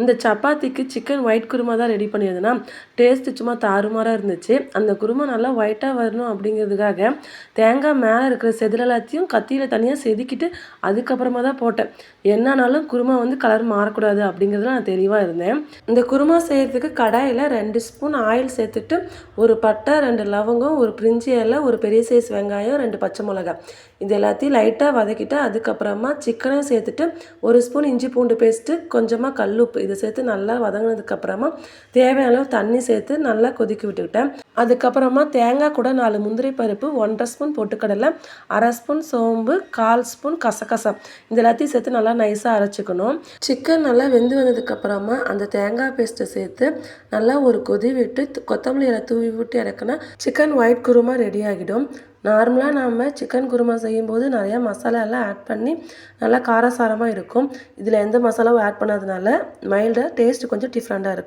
இந்த சப்பாத்திக்கு chicken white kurma தான் ரெடி பண்ணியிருந்தேன்னா டேஸ்ட்டு சும்மா தாறுமாறாக இருந்துச்சு. அந்த குருமா நல்லா ஒயிட்டாக வரணும் அப்படிங்கிறதுக்காக தேங்காய் மேலே இருக்கிற செதில் எல்லாத்தையும் கத்தியில் தனியாக செதுக்கிட்டு அதுக்கப்புறமா தான் போட்டேன். என்னன்னாலும் குருமா வந்து கலர் மாறக்கூடாது அப்படிங்கிறதுல நான் தெளிவாக இருந்தேன். இந்த குருமா செய்கிறதுக்கு கடாயில் 2 ஸ்பூன் ஆயில் சேர்த்துட்டு ஒரு பட்டை, 2 லவங்கம், ஒரு பிரிஞ்சி இலை, ஒரு பெரிய சைஸ் வெங்காயம், 2 பச்சை மிளகாய் இது எல்லாத்தையும் லைட்டாக வதக்கிட்டு அதுக்கப்புறமா சிக்கனை சேர்த்துட்டு 1 ஸ்பூன் இஞ்சி பூண்டு பேஸ்ட்டு, கொஞ்சமாக கல்லுப்பு இதை சேர்த்து நல்லா வதங்கினதுக்கப்புறமா தேவையான அளவு தண்ணி சேர்த்து நல்லா கொதிக்க விட்டுக்கிட்டேன். அதுக்கப்புறமா தேங்காய் கூட 4 முந்திரி பருப்பு, 1½ ஸ்பூன் பொட்டுக்கடலை, 1/2 ஸ்பூன் சோம்பு, 1/4 ஸ்பூன் கசகசா இது எல்லாத்தையும் சேர்த்து நல்லா நைஸாக அரைச்சிக்கணும். சிக்கன் நல்லா வெந்து வந்ததுக்கப்புறமா அந்த தேங்காய் பேஸ்ட்டை சேர்த்து நல்லா ஒரு கொதி விட்டு கொத்தமல்லி இலை தூவி விட்டு இறக்குனா சிக்கன் ஒயிட் குருமா ரெடி ஆகிடும். நார்மலாக நம்ம சிக்கன் குருமா செய்யும்போது நிறையா மசாலா எல்லாம் ஆட் பண்ணி நல்லா காரசாரமாக இருக்கும். இதில் எந்த மசாலாவும் ஆட் பண்ணாதனால மைல்டாக டேஸ்ட் கொஞ்சம் டிஃப்ரெண்ட்டாக இருக்கும்.